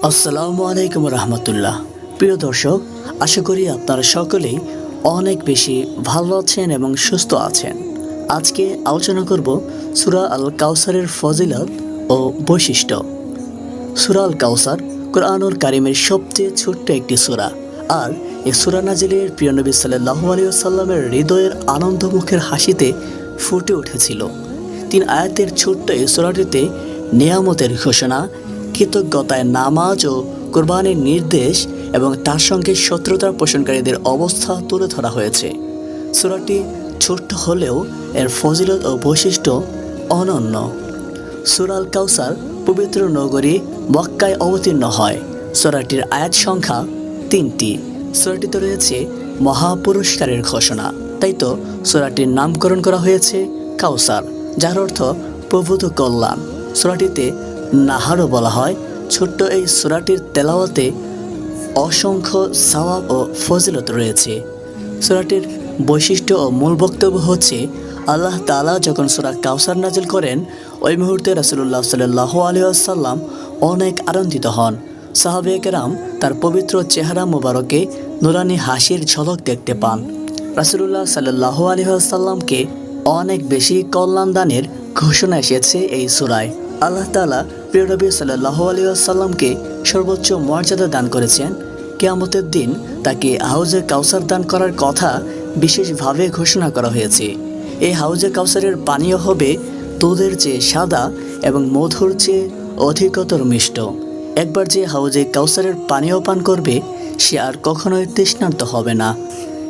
আসসালামু আলাইকুম রহমতুল্লাহ। প্রিয় দর্শক, আশা করি আপনারা সকলেই অনেক বেশি ভালো আছেন এবং সুস্থ আছেন। আজকে আলোচনা করব সূরা আল কাউসারের ফজিলত ও বৈশিষ্ট্য। সূরা আল কাউসার কোরআনুল কারিমের সবচেয়ে ছোট্ট একটি সূরা। আর এই সূরা নাজিলের প্রিয় নবী সাল্লাল্লাহু আলাইহি ওয়াসাল্লামের হৃদয়ের আনন্দমুখের হাসিতে ফুটে উঠেছিল। 3 আয়াতের ছোট্ট এই সূরাটিতে নিয়ামতের ঘোষণা, কৃতজ্ঞতায় নামাজ ও কোরবানির নির্দেশ এবং তার সঙ্গে শত্রুতা পোষণকারীদের অবস্থা তুলে ধরা হয়েছে। সূরাটি ছোট্ট হলেও এর ফজিলত ও বৈশিষ্ট্য অনন্য। সূরা আল কাউসার পবিত্র নগরী মক্কায় অবতীর্ণ হয়। সূরাটির আয়াত সংখ্যা 3টি। সূরাটিতে রয়েছে মহাপুরস্কারের ঘোষণা, তাই তো সূরাটির নামকরণ করা হয়েছে কাউসার, যার অর্থ প্রভূত কল্যাণ। সূরাটিতে নাহারও বলা হয়। ছোট্ট এই সূরাটির তেলাওয়াতে অসংখ্য সওয়াব ও ফজিলত রয়েছে। সূরাটির বৈশিষ্ট্য ও মূল বক্তব্য হচ্ছে, আল্লাহ তাআলা যখন সূরা কাউসার নাজিল করেন, ওই মুহূর্তে রাসূলুল্লাহ সাল্লাল্লাহু আলাইহি ওয়াসাল্লাম অনেক আনন্দিত হন। সাহাবায়ে কেরাম তার পবিত্র চেহারা মোবারকে নুরানি হাসির ঝলক দেখতে পান। রাসূলুল্লাহ সাল্লাল্লাহু আলাইহি ওয়াসাল্লামকে অনেক বেশি কল্যাণ দানের ঘোষণা এসেছে এই সূরায়। আল্লাহ তাআলা প্রিয় নবী সাল্লাল্লাহু আলাইহি ওয়াসাল্লামকে সর্বোচ্চ মর্যাদা দান করেছেন। কিয়ামতের দিন তাকে হাউজে কাউসার দান করার কথা বিশেষভাবে ঘোষণা করা হয়েছে। এই হাউজে কাউসারের পানীয় হবে দুধের চেয়ে সাদা এবং মধুর চেয়ে অধিকতর মিষ্ট। একবার যে হাউজে কাউসারের পানীয় পান করবে, সে আর কখনোই তৃষ্ণার্ত হবে না।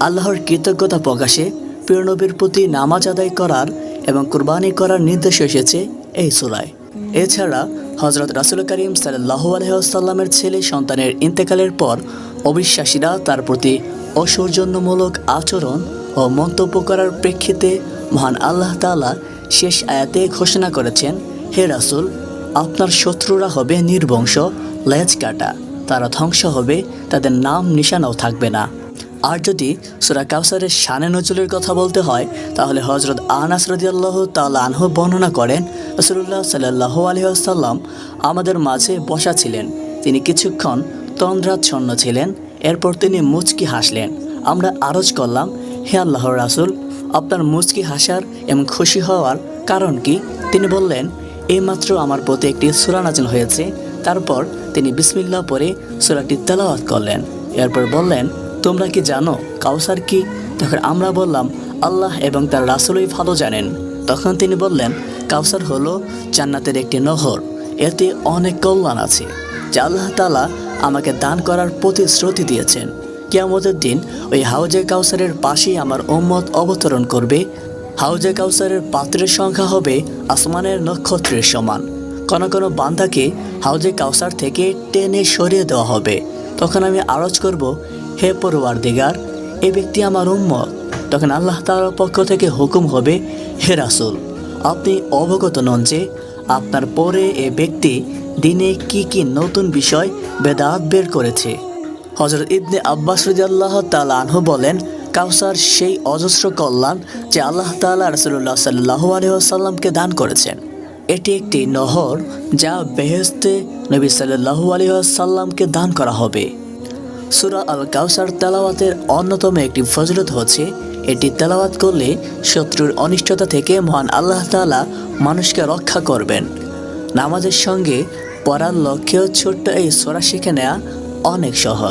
আল্লাহর কৃতজ্ঞতা প্রকাশে প্রিয় নবীর প্রতি নামাজ আদায় করার এবং কুরবানি করার নির্দেশ এসেছে এই সূরায়। এছাড়া হযরত রাসূল করিম সাল্লাল্লাহু আলাইহি ওয়াসাল্লামের ছেলে সন্তানের ইন্তেকালের পর অবিশ্বাসীরা তার প্রতি অসৌজন্যমূলক আচরণ ও মন্তব্য করার প্রেক্ষিতে মহান আল্লাহ তাআলা শেষ আয়াতে ঘোষণা করেছেন, হে রাসূল, আপনার শত্রুরা হবে নির্বংশ, লেজ কাটা, তারা ধ্বংস হবে, তাদের নাম নিশানাও থাকবে না। আর যদি সূরা কাউসারের শানে নজুলের কথা বলতে হয়, তাহলে হযরত আনাস রাদিয়াল্লাহু তাআলা আনহু বর্ণনা করেন, রাসূলুল্লাহ সাল্লাল্লাহু আলাইহি ওয়াসাল্লাম আমাদের মাঝে বসা ছিলেন। তিনি কিছুক্ষণ তন্দ্রাচ্ছন্ন ছিলেন। এরপর তিনি মুচকি হাসলেন। আমরা আরজ করলাম, হে আল্লাহর রাসূল, আপনার মুচকি হাসার এবং খুশি হওয়ার কারণ কি? তিনি বললেন, এইমাত্র আমার প্রতি একটি সূরা নাযিল হয়েছে। তারপর তিনি বিসমিল্লাহ পড়ে সূরাটি তেলাওয়াত করলেন। এরপর বললেন, তোমরা কি জানো কাউসার কি? তখন আমরা বললাম, আল্লাহ এবং তার রাসূলই ভালো জানেন। তখন তিনি বললেন, কাউসার হলো জান্নাতের একটি নহর। এতে অনেক কল্যাণ আছে, যা আল্লাহ তাআলা আমাকে দান করার প্রতিশ্রুতি দিয়েছেন। কিয়ামতের দিন ওই হাউজে কাউসারের পাশেই আমার উম্মত অবতরণ করবে। হাউজে কাউসারের পাত্রের সংখ্যা হবে আসমানের নক্ষত্রের সমান। কোন কোন বান্দাকে হাউজে কাউসার থেকে টেনে সরিয়ে দেওয়া হবে। তখন আমি আরজ করব, হে পরওয়ারদিগার, এই ব্যক্তি আমার উম্মত। তখন আল্লাহ তাআলার পক্ষ থেকে হুকুম হবে, হে রাসূল, আপনি অবগত নন যে আপনার পরে এ ব্যক্তি দিনে কি কি নতুন বিষয় বেদাত বের করেছে। হযরত ইবনে আব্বাস রাদিয়াল্লাহু তাআলা আনহু বলেন, কাউসার সেই অজস্র কল্যাণ যে আল্লাহ তাআলা রাসূলুল্লাহ সাল্লাল্লাহু আলাইহি ওয়াসাল্লামকে দান করেছেন। এটি একটি নহর যা বেহেশতে নবী সাল্লাল্লাহু আলাইহি ওয়াসাল্লামকে দান করা হবে। সূরা আল কাউসার তেলাওয়াতের অন্যতম একটি ফজিলত হচ্ছে, এটি তেলাওয়াত করলে শত্রুর অনিষ্টতা থেকে মহান আল্লাহ তাআলা মানুষকে রক্ষা করবেন। নামাজের সঙ্গে পড়ার লক্ষ্যেও ছোট্ট এই সূরা শিখে নেওয়া অনেক সহজ।